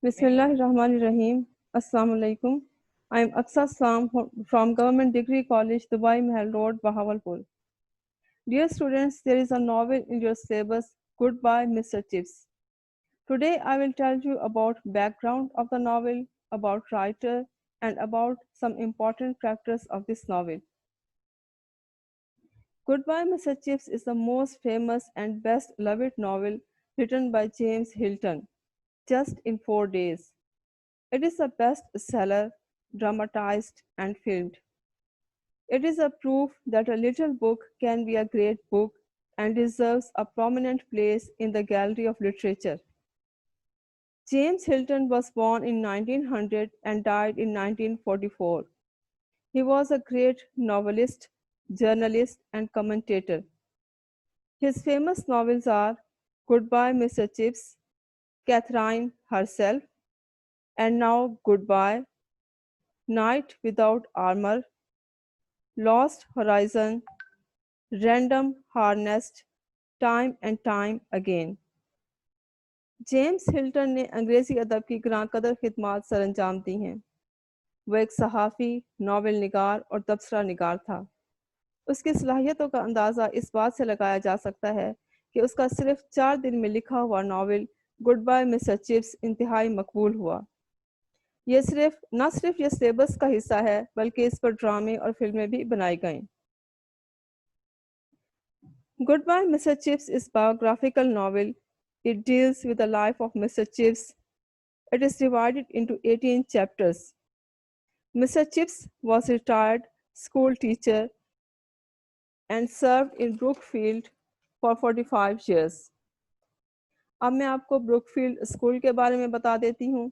Bismillahirrahmanirrahim. Assalamu alaikum. I am Aksa Sam from Government Degree College, Dubai Mahal Road, Bahawalpur. Dear students, there is a novel in your syllabus, Goodbye Mr. Chips. Today I will tell you about background of the novel, about writer, and about some important characters of this novel. Goodbye Mr. Chips is the most famous and best loved novel written by James Hilton, just in 4 days. It is a bestseller, dramatized and filmed. It is a proof that a little book can be a great book and deserves a prominent place in the gallery of literature. James Hilton was born in 1900 and died in 1944. He was a great novelist, journalist, and commentator. His famous novels are Goodbye, Mr. Chips, Catherine herself, and now Goodbye, Knight Without Armor, Lost Horizon, Random Harnessed, Time and Time Again. James Hilton ने अंग्रेज़ी अदब की ग्रां कदर खिदमात sir अंजाम दी हैं। वो एक सहाफ़ी, नावल निगार और तबसरा निगार था। उसकी सलाहियतों का अंदाज़ा इस बात से लगाया जा सकता है कि उसका सिर्फ 4 दिन में लिखा हुआ novel goodbye mister chips इंतहाई मकबूल हुआ। न सिर्फ ये सिलेबस का हिस्सा है, बल्कि इस पर ड्रामे और फिल्में भी बनाई गईं। Goodbye, Mr. Chips is a biographical novel. It deals with the life of Mr. Chips. It is divided into 18 chapters. Mr. Chips was a retired school teacher and served in Brookfield for 45 years. अब मैं आपको Brookfield school के बारे में बता देती हूँ।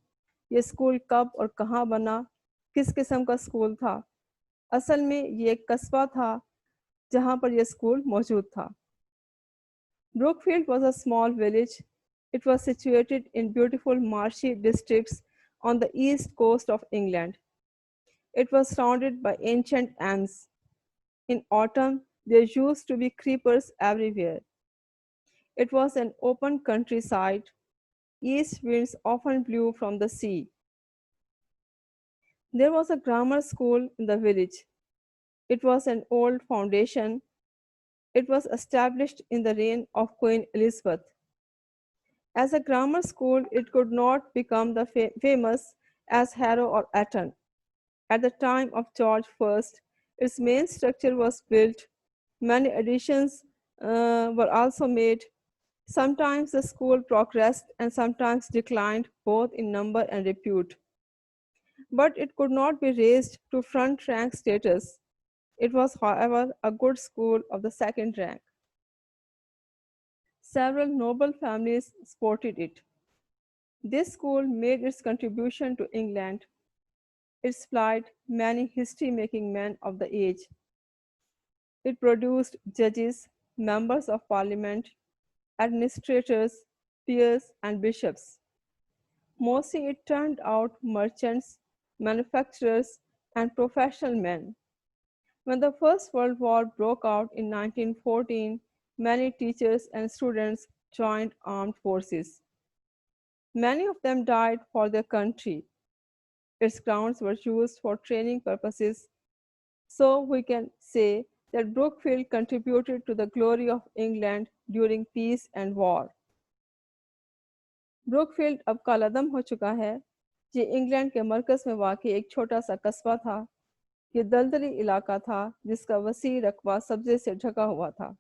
ये स्कूल कब और कहाँ बना, किस किस्म का स्कूल था। असल में ये एक कस्बा था जहाँ पर यह स्कूल मौजूद था। Brookfield was a small village. It was situated in beautiful marshy districts on the east coast of England. It was surrounded by ancient elms. In autumn, there used to be creepers everywhere. It was an open countryside. East winds often blew from the sea. There was a grammar school in the village. It was an old foundation. It was established in the reign of Queen Elizabeth. As a grammar school, it could not become the famous as Harrow or Eton. At the time of George I, its main structure was built. Many additions were also made. Sometimes the school progressed and sometimes declined, both in number and repute. But it could not be raised to front rank status. It was, however, a good school of the second rank. Several noble families supported it. This school made its contribution to England. It supplied many history-making men of the age. It produced judges, members of parliament, administrators, peers, and bishops. Mostly it turned out merchants, manufacturers, and professional men. When the First World War broke out in 1914, many teachers and students joined armed forces. Many of them died for their country. Its grounds were used for training purposes, so we can say that Brookfield contributed to the glory of England during peace and war. Brookfield अब कालादम हो चुका है। ये England के मरकज़ में वाक़ई एक छोटा सा कस्बा था। ये दलदली इलाका था जिसका वसी रकबा सब्ज़े से ढका हुआ था।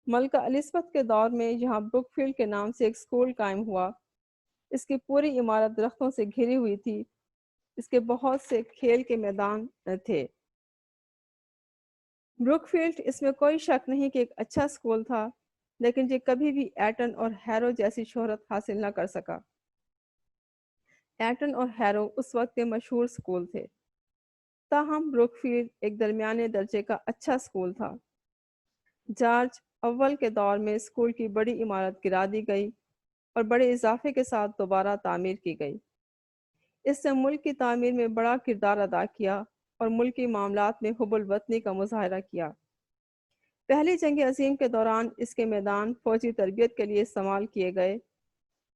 मलका एलिज़ाबेथ के दौर में यहाँ ब्रुकफील्ड के नाम से एक स्कूल कायम हुआ। इसकी पूरी इमारत दरख्तों से घिरी हुई थी। इसके बहुत से खेल के मैदान थे। ब्रुकफील्ड, इसमें कोई शक नहीं कि एक अच्छा स्कूल था, लेकिन ये कभी भी एटन और हैरो जैसी शोहरत हासिल न कर सका। एटन और हैरो उस वक्त के मशहूर स्कूल थे, ताहम ब्रुकफील्ड एक दरमियाने दर्जे का अच्छा स्कूल था। जॉर्ज अव्वल के दौर में स्कूल की बड़ी इमारत गिरा दी गई और बड़े इजाफे के साथ दोबारा तामीर की गई। इसने मुल्क की तामीर में बड़ा किरदार अदा किया और मुल्की मामलात में हुब्बुल वतनी का मुजाहरा किया। پہلی جنگ عظیم کے دوران اس کے میدان فوجی تربیت کے لیے استعمال کیے گئے۔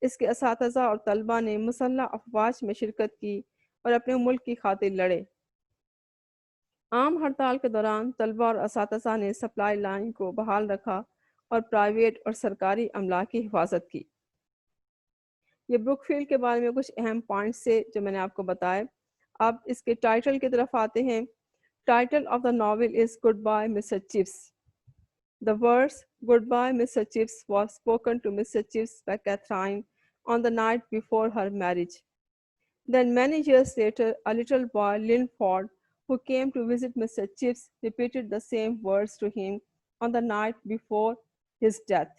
اس کے اساتذہ اور طلبہ نے مسلح افواج میں شرکت کی اور اپنے ملک کی خاطر لڑے۔ عام ہڑتال کے دوران طلبہ اور اساتذہ نے سپلائی لائن کو بحال رکھا اور پرائیویٹ اور سرکاری املاک کی حفاظت کی۔ یہ بروک فیلڈ کے بارے میں کچھ اہم پوائنٹس سے جو میں نے آپ کو بتائے۔ اب اس کے ٹائٹل کی طرف آتے ہیں۔ Title of the novel is goodbye mister chips. The words "Goodbye, Mr. Chips" was spoken to Mr. Chips by Catherine on the night before her marriage. Then, many years later, a little boy, Linford, who came to visit Mr. Chips, repeated the same words to him on the night before his death.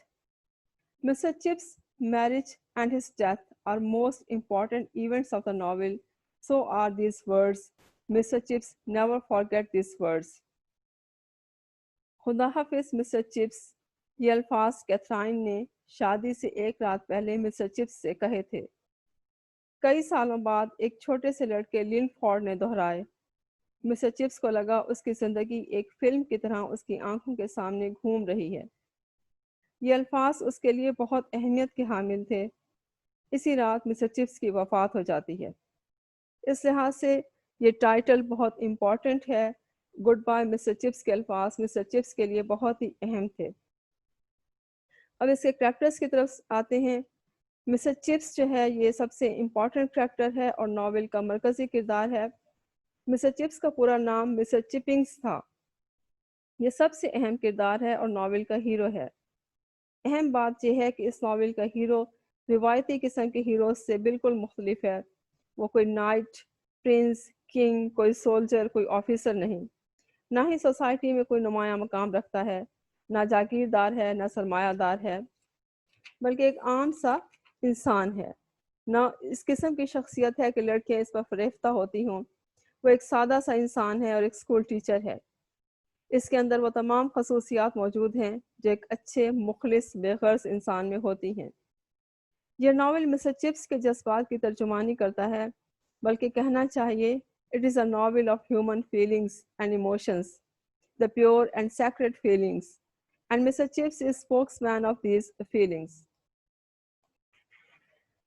Mr. Chips' marriage and his death are most important events of the novel. So are these words. Mr. Chips never forget these words. خدا حافظ mister chips, یہ الفاظ کیتھرائن نے شادی سے ایک رات پہلے مسٹر چپس سے کہے تھے۔ کئی سالوں بعد ایک چھوٹے سے لڑکے لن فورڈ نے دہرائے۔ مسٹر چپس کو لگا اس کی زندگی ایک فلم کی طرح اس کی آنکھوں کے سامنے گھوم رہی ہے۔ یہ الفاظ اس کے لیے بہت اہمیت کے حامل تھے۔ اسی رات مسٹر چپس کی وفات ہو جاتی ہے۔ اس لحاظ سے یہ ٹائٹل بہت امپورٹنٹ ہے۔ گڈ بائی مسٹر چپس کے الفاظ مسٹر چپس کے لیے بہت ہی اہم تھے۔ اب اس کے کریکٹرز کی طرف آتے ہیں۔ مسٹر چپس جو ہے یہ سب سے امپورٹنٹ کریکٹر ہے اور ناول کا مرکزی کردار ہے۔ مسٹر چپس کا پورا نام مسٹر چپنگز تھا۔ یہ سب سے اہم کردار ہے اور ناول کا ہیرو ہے۔ اہم بات یہ ہے کہ اس ناول کا ہیرو روایتی قسم کے ہیروز سے بالکل مختلف ہے۔ وہ کوئی نائٹ، پرنس، کنگ، کوئی سولجر، کوئی آفیسر نہیں، نہ ہی سوسائٹی میں کوئی نمایاں مقام رکھتا ہے، نہ جاگیردار ہے، نہ سرمایہ دار ہے، بلکہ ایک عام سا انسان ہے۔ نہ اس قسم کی شخصیت ہے کہ لڑکیاں اس پر فریفتہ ہوتی ہوں۔ وہ ایک سادہ سا انسان ہے اور ایک اسکول ٹیچر ہے۔ اس کے اندر وہ تمام خصوصیات موجود ہیں جو ایک اچھے، مخلص، بے غرض انسان میں ہوتی ہیں۔ یہ ناول مسٹر چپس کے جذبات کی ترجمانی کرتا ہے، بلکہ کہنا چاہیے it is a novel of human feelings and emotions, the pure and sacred feelings, and Mr. Chips is spokesman of these feelings.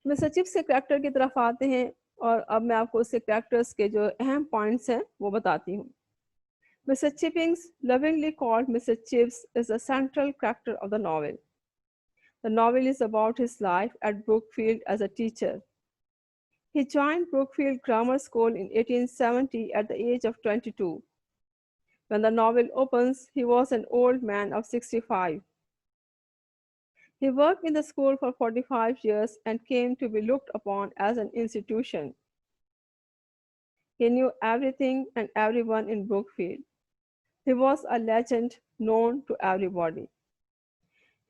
Mister chips کے کریکٹر کی طرف آتے ہیں اور اب میں آپ کو اس کے کریکٹرز کے جو اہم پوائنٹس ہیں وہ بتاتی ہوں۔ Mr. Chippings, lovingly called Mr. Chips, is the central character of the novel. The novel is about his life at Brookfield as a teacher. He joined Brookfield Grammar School in 1870 at the age of 22. When the novel opens, he was an old man of 65. He worked in the school for 45 years and came to be looked upon as an institution. He knew everything and everyone in Brookfield. He was a legend known to everybody.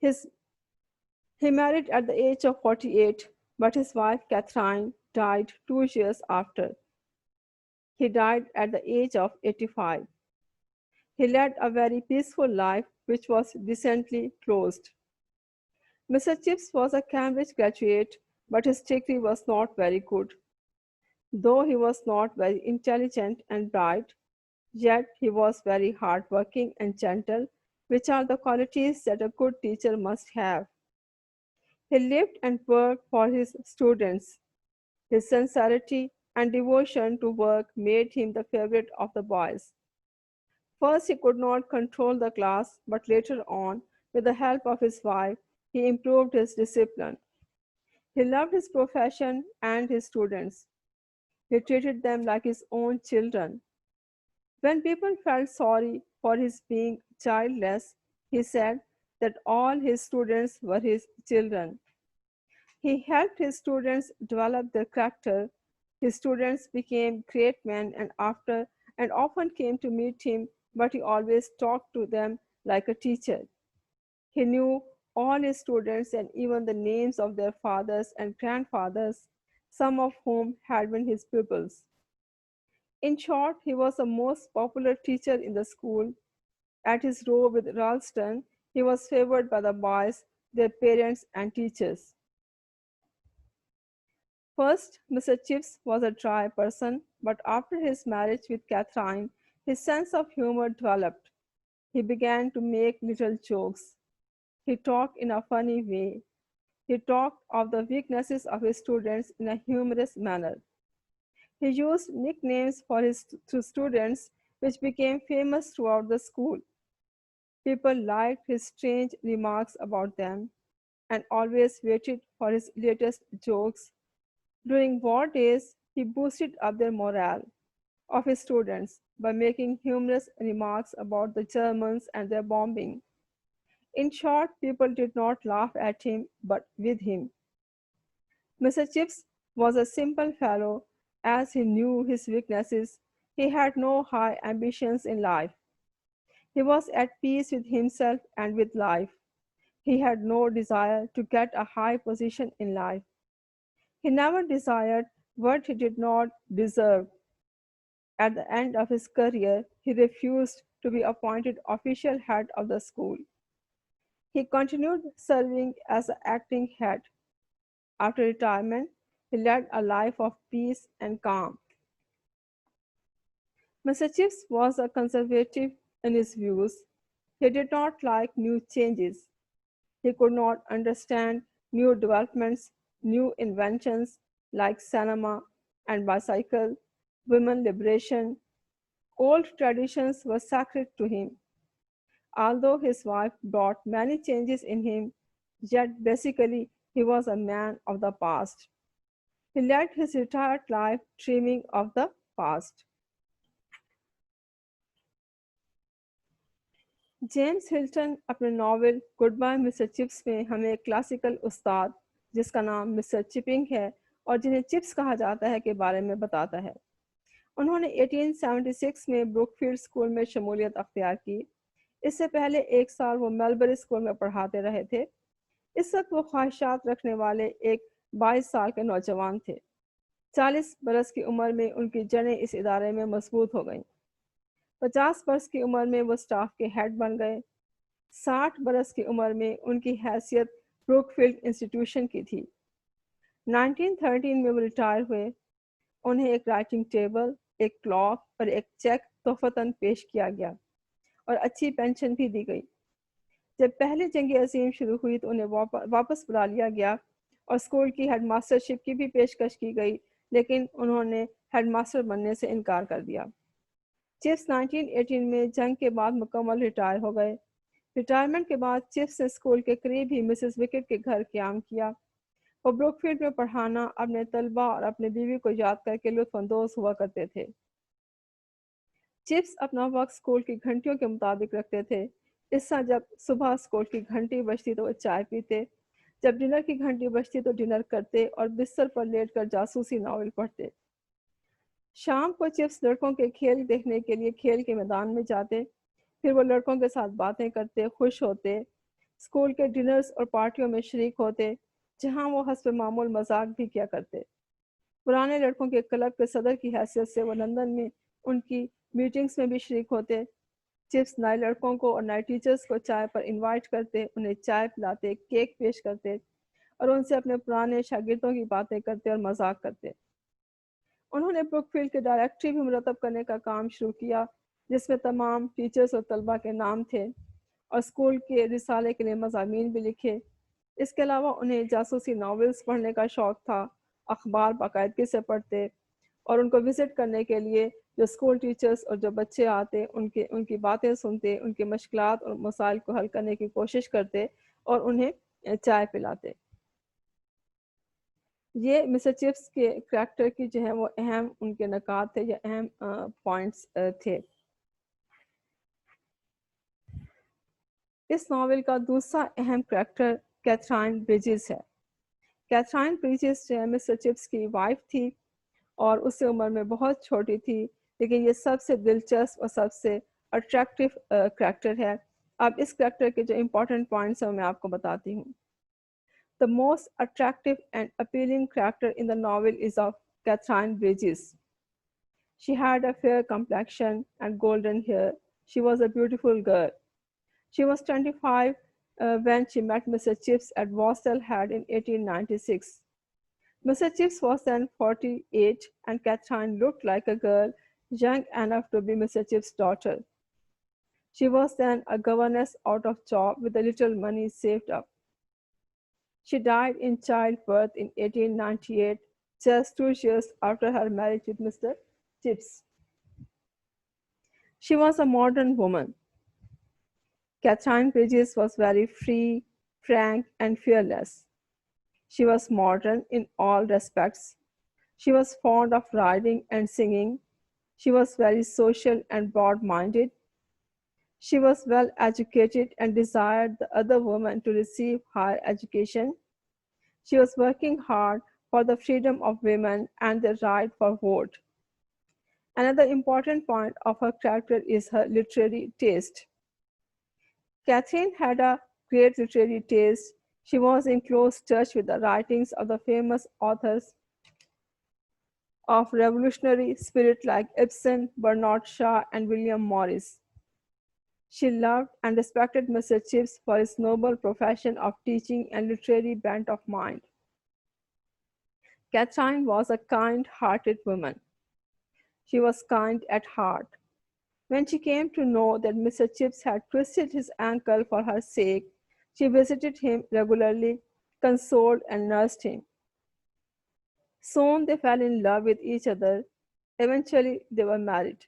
He married at the age of 48, but his wife Catherine died 2 years after. He died at the age of 85. He led a very peaceful life, which was decently closed. Mr. Chips was a Cambridge graduate, but his degree was not very good. Though he was not very intelligent and bright, yet he was very hardworking and gentle, which are the qualities that a good teacher must have. He lived and worked for his students. His sincerity and devotion to work made him the favorite of the boys. First, he could not control the class, but later on, with the help of his wife, he improved his discipline. He loved his profession and his students. He treated them like his own children. When people felt sorry for his being childless, he said that all his students were his children. He helped his students develop their character. His students became great men and often came to meet him, but he always talked to them like a teacher. He knew all his students and even the names of their fathers and grandfathers, some of whom had been his pupils. In short, he was the most popular teacher in the school. At his row with Ralston, he was favored by the boys, their parents, and teachers. First, Mr. Chips was a dry person, but after his marriage with Catherine, his sense of humor developed. He began to make little jokes. He talked in a funny way. He talked of the weaknesses of his students in a humorous manner. He used nicknames for his students, which became famous throughout the school. People liked his strange remarks about them and always waited for his latest jokes. During war days, he boosted up the morale of his students by making humorous remarks about the Germans and their bombing. In short, people did not laugh at him but with him. Mr. Chips was a simple fellow as he knew his weaknesses. He had no high ambitions in life. He was at peace with himself and with life. He had no desire to get a high position in life. He never desired what he did not deserve. At the end of his career, he refused to be appointed official head of the school. He continued serving as the acting head. After retirement, he led a life of peace and calm. Massachusetts was a conservative in his views. He did not like new changes. He could not understand new developments, new inventions like cinema and bicycle, women liberation. Old traditions were sacred to him. Although his wife brought many changes in him, yet basically he was a man of the past. He led his retired life dreaming of the past. James Hilton अपने novel goodbye mister Chips में हमें एक classical उस्ताद जिसका नाम mister chipping है और जिन्हें chips कहा जाता है के बारे में बताता है। उन्होंने 1876 में ब्रुकफील्ड स्कूल में शमूलियत अख्तियार की। इससे पहले एक साल वो मेलबरी स्कूल में पढ़ाते रहे थे। इस वक्त वो ख्वाहिशात रखने वाले एक 22 साल के नौजवान थे। 40 बरस की उम्र में उनकी जड़ें इस इदारे में मजबूत हो गईं। 50 बरस की उम्र में वो स्टाफ के हेड बन गए। 60 बरस की उम्र में उनकी हैसियत ब्रुकफील्ड इंस्टीट्यूशन की थी। 1913 में वो रिटायर हुए। उन्हें एक राइटिंग टेबल, एक क्लॉक और एक चेक तोहफतन पेश किया गया और अच्छी पेंशन भी दी गई। जब पहली जंग अजीम शुरू हुई तो उन्हें वापस बुला लिया गया और स्कूल की हेडमास्टरशिप की भी पेशकश की गई, लेकिन उन्होंने हेडमास्टर बनने से इनकार कर दिया। चिप्स 1918 में जंग के बाद मुकम्मल रिटायर हो गए। रिटायरमेंट के बाद चिप्स ने स्कूल के करीब ही मिसेस विकेट के घर क़याम किया। वो ब्रुकफील्ड में पढ़ाना, अपने तलबा और अपने बीवी को याद करके लुत्फ़अंदोज़ हुआ करते थे। चिप्स अपना वक्त स्कूल की घंटियों के मुताबिक रखते थे। इस तरह जब सुबह स्कूल की घंटी बजती तो वो चाय पीते, जब डिनर की घंटी बजती तो डिनर करते और बिस्तर पर लेटकर जासूसी नावल पढ़ते। शाम को चिप्स लड़कों के खेल देखने के लिए खेल के मैदान में जाते। फिर वो लड़कों के साथ बातें करते, खुश होते। स्कूल के डिनर्स और पार्टियों में शरीक होते, जहाँ वो हस्ब मामूल मजाक भी किया करते। पुराने लड़कों के क्लब के सदर की हैसियत से वो लंदन में उनकी मीटिंग्स में भी शरीक होते। चिप्स नए लड़कों को और नए टीचर्स को चाय पर इनवाइट करते, उन्हें चाय पिलाते, केक पेश करते और उनसे अपने पुराने शागिर्दों की बातें करते और मजाक करते। उन्होंने ब्रुकफील्ड के डायरेक्टरी भी मुरतब करने का काम शुरू किया, जिसमें तमाम टीचर्स और तलबा के नाम थे और स्कूल के रिसाले के लिए मज़ामीन भी लिखे। इसके अलावा उन्हें जासूसी नावल्स पढ़ने का शौक़ था। अखबार बाकायदगी से पढ़ते और उनको विज़िट करने के लिए जो स्कूल टीचर्स और जो बच्चे आते उनकी बातें सुनते, उनके मुश्किलात और मसाइल को हल करने की कोशिश करते और उन्हें चाय पिलाते। ये मिस्टर चिप्स के करैक्टर की जो है वो अहम उनके नकात थे या अहम पॉइंट्स थे। इस नावल का दूसरा अहम करैक्टर कैथरीन ब्रिजेस है। कैथरीन ब्रिजेस जो है मिस्टर चिप्स की वाइफ थी और उससे उम्र में बहुत छोटी थी, लेकिन ये सबसे दिलचस्प और सबसे अट्रैक्टिव करैक्टर है। अब इस करैक्टर के जो इम्पोर्टेंट पॉइंट्स हैं मैं आपको बताती हूँ। The most attractive and appealing character in the novel is of Catherine Bridges. She had a fair complexion and golden hair. She was a beautiful girl. She was 25 when she met Mr. Chips at Wastel Head in 1896. Mr. Chips was then 48 and Catherine looked like a girl young enough to be Mr. Chips' daughter. She was then a governess out of job with a little money saved up. She died in childbirth in 1898, just 2 years after her marriage with Mr. Chips. She was a modern woman. Catherine Bridges was very free, frank, and fearless. She was modern in all respects. She was fond of riding and singing. She was very social and broad minded. She was well educated and desired the other women to receive higher education. She was working hard for the freedom of women and their right for vote. Another important point of her character is her literary taste. Catherine had a great literary taste. She was in close touch with the writings of the famous authors of revolutionary spirit like Ibsen, Bernard Shaw, and William Morris. She loved and respected Mr. Chips for his noble profession of teaching and literary bent of mind. Catherine was a kind hearted woman. She was kind at heart. When she came to know that Mr. Chips had twisted his ankle for her sake, she visited him regularly, consoled and nursed him. Soon they fell in love with each other. Eventually, they were married.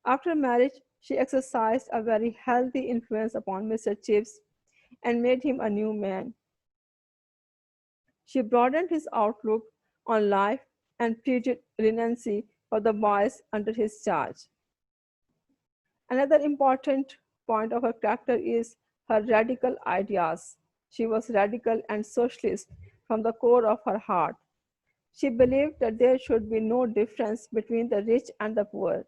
After marriage, she exercised a very healthy influence upon Mr. Chips and made him a new man. She broadened his outlook on life and pleaded leniency for the boys under his charge. Another important point of her character is her radical ideas. She was radical and socialist from the core of her heart. She believed that there should be no difference between the rich and the poor.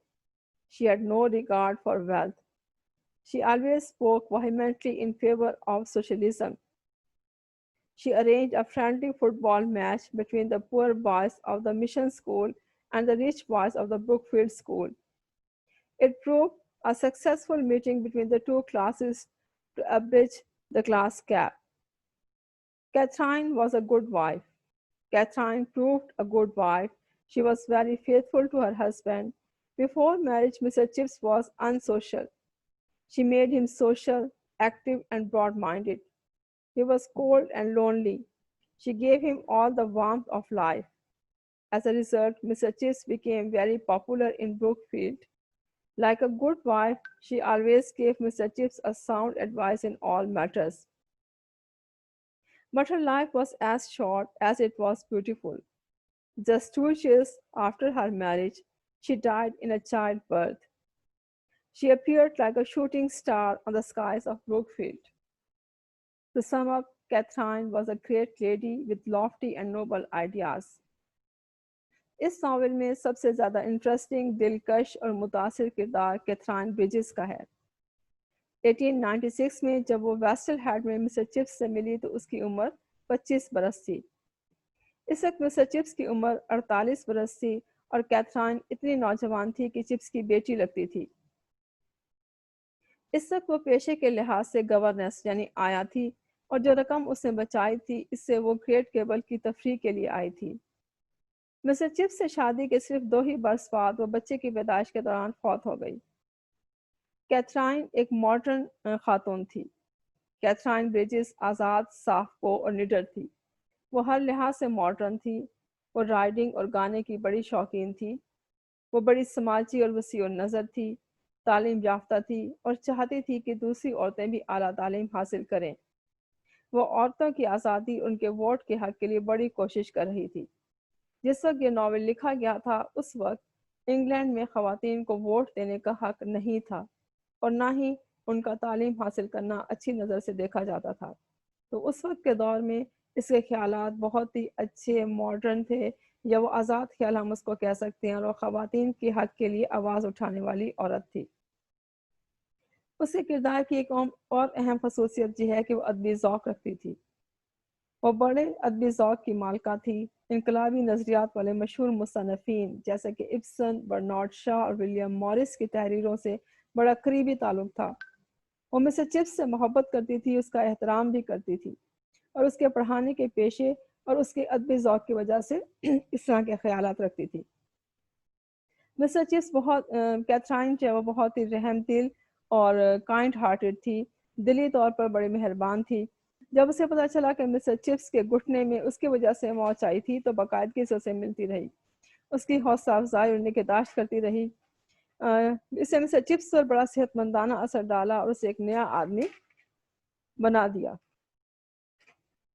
She had no regard for wealth. She always spoke vehemently in favor of socialism. She arranged a friendly football match between the poor boys of the mission school and the rich boys of the Brookfield school. It proved a successful meeting between the two classes to bridge the class gap. Catherine was a good wife. Catherine proved a good wife. She was very faithful to her husband. Before marriage, Mr. Chips was unsocial. She made him social, active, and broad minded. He was cold and lonely. She gave him all the warmth of life. As a result, Mr. Chips became very popular in Brookfield. Like a good wife, she always gave Mr. Chips a sound advice in all matters. But her life was as short as it was beautiful. Just 2 years after her marriage, she died in a childbirth. She appeared like a shooting star on the skies of Brookfield. To sum up, Catherine was a great lady with lofty and noble ideas. इस novel में सबसे ज़्यादा interesting, दिलकश और मुतासिर किरदार Catherine bridges का है। 1896 में जब वो वेस्टल हेड में मिस्टर चिप्स से मिली तो उसकी उम्र 25 बरस थी। इस वक्त मिस्टर चिप्स की उम्र 48 बरस थी और कैथरीन इतनी नौजवान थी कि चिप्स की बेटी लगती थी। इस वक्त वो पेशे के लिहाज से गवर्नेंस यानी आया थी और जो रकम उसने बचाई थी इससे वो ग्रेट केबल की तफरीह के लिए आई थी। मिस्टर चिप्स से शादी के सिर्फ 2 ही बरस बाद वो बच्चे की पैदाइश के दौरान फौत हो गई। कैथरीन एक मॉडर्न खातून थी। कैथरीन ब्रिजेस आज़ाद, साफ़गो और निडर थी। वो हर लिहाज से मॉडर्न थी। वो राइडिंग और गाने की बड़ी शौकीन थी। वो बड़ी समाजी और वसीउ नज़र थी, तालीम याफ्ता थी और चाहती थी कि दूसरी औरतें भी आला तालीम हासिल करें। वो औरतों की आज़ादी, उनके वोट के हक़ के लिए बड़ी कोशिश कर रही थी। जिस वक्त ये नावल लिखा गया था उस वक्त इंग्लैंड में ख़वातीन को वोट देने का हक़ नहीं था और ना ही उनका तालीम हासिल करना अच्छी नज़र से देखा जाता था। तो उस वक्त के दौर में इसके ख़यालात बहुत ही अच्छे मॉडर्न थे, या वो आज़ाद ख़्याल हम उसको कह सकते हैं, और वो ख़वातीन के हक़ के लिए आवाज़ उठाने वाली औरत थी। उसके किरदार की एक और अहम खसूसियत ये है कि वो अदबी ज़ौक़ रखती थी। वो बड़े अदबी ज़ौक़ की मालिका थी। इनकलाबी नज़रियात वाले मशहूर मुसन्निफ़ीन जैसे कि इब्सन, बर्नार्ड शॉ और विलियम मॉरिस की तहरीरों से बड़ा करीबी ताल्लुक़ था। वो मिस्टर चिप्स से मोहब्बत करती थी, उसका एहतराम भी करती थी और उसके पढ़ाने के पेशे और उसके अदबी ज़ौक़ की वजह से इस तरह के ख़यालात रखती थी। मिस्टर चिप्स कैथरीन जो है वो बहुत ही रहमदिल اور کائنڈ ہارٹڈ تھی، دلی طور پر بڑی مہربان تھی۔ جب اسے پتہ چلا کہ مسز چپس کے گھٹنے میں اس کی وجہ سے موچ آئی تھی تو باقاعدگی سے اسے ملتی رہی، اس کی حوصلہ افزائی اور نگہداشت کرتی رہی۔ اس سے مسز چپس پر بڑا صحت مندانہ اثر ڈالا اور اسے ایک نیا آدمی بنا دیا۔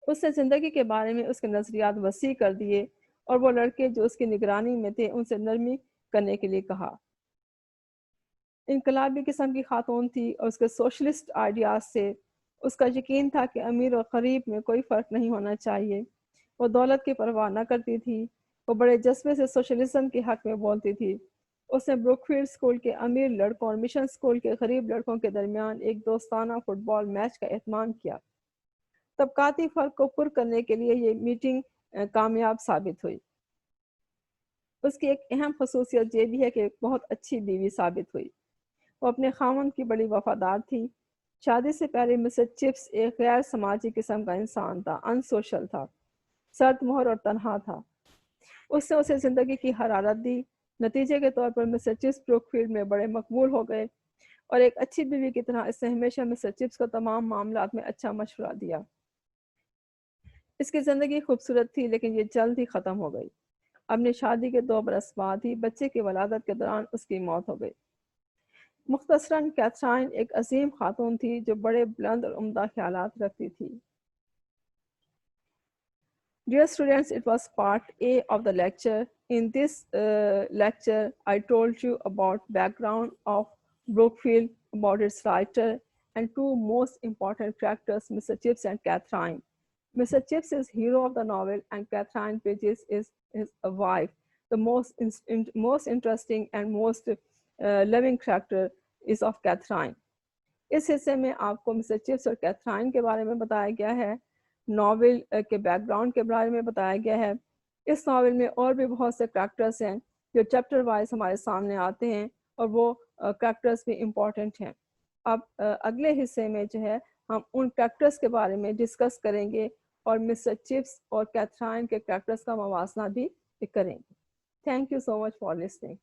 اس نے زندگی کے بارے میں اس کے نظریات وسیع کر دیے اور وہ لڑکے جو اس کی نگرانی میں تھے ان سے نرمی کرنے کے لیے کہا۔ انقلابی قسم کی خاتون تھی اور اس کے سوشلسٹ آئیڈیاز سے اس کا یقین تھا کہ امیر اور غریب میں کوئی فرق نہیں ہونا چاہیے۔ وہ دولت کی پرواہ نہ کرتی تھی، وہ بڑے جذبے سے سوشلزم کے حق میں بولتی تھی۔ اس نے بروکفیلڈ اسکول کے امیر لڑکوں اور مشن اسکول کے غریب لڑکوں کے درمیان ایک دوستانہ فٹ بال میچ کا اہتمام کیا۔ طبقاتی فرق کو پر کرنے کے لیے یہ میٹنگ کامیاب ثابت ہوئی۔ اس کی ایک اہم خصوصیت یہ بھی ہے کہ ایک بہت اچھی بیوی ثابت ہوئی۔ وہ اپنے خاوند کی بڑی وفادار تھی۔ شادی سے پہلے مسز چپس ایک غیر سماجی قسم کا انسان تھا، ان سوشل تھا، سرد مہر اور تنہا تھا۔ اس نے اسے زندگی کی حرارت دی۔ نتیجے کے طور پر مسز چپس بروکفیلڈ میں بڑے مقبول ہو گئے اور ایک اچھی بیوی کی طرح اس نے ہمیشہ مسز چپس کو تمام معاملات میں اچھا مشورہ دیا۔ اس کی زندگی خوبصورت تھی لیکن یہ جلد ہی ختم ہو گئی۔ اپنی شادی کے 2 برس بعد ہی بچے کی ولادت کے دوران اس کی موت ہو گئی۔ مختصراً کیتھرائن ایک عظیم خاتون تھی جو بڑے بلند اور عمدہ خیالات رکھتی تھی۔ Dear students, it was part A of the lecture. In this lecture, I told you about background of Brookfield, about its writer, and 2 most important characters, Mr. Chips and Catherine. Mr. Chips is hero of the novel, and Catherine Pages is his wife. The most interesting and most loving character is of Catherine. اس حصے میں آپ کو mister chips اور کیتھرائن کے بارے میں بتایا گیا ہے، ناول کے بیک گراؤنڈ کے بارے میں بتایا گیا ہے۔ اس ناول میں اور بھی بہت سے کریکٹرز ہیں جو چیپٹر وائز ہمارے سامنے آتے ہیں اور وہ کریکٹرز بھی امپورٹنٹ ہیں۔ اب اگلے حصے میں جو ہے ہم ان کریکٹرز کے بارے میں ڈسکس کریں گے اور مسٹر چپس اور کیتھرائن کے کریکٹرز کا موازنہ بھی کریں گے۔ Thank you so much for listening.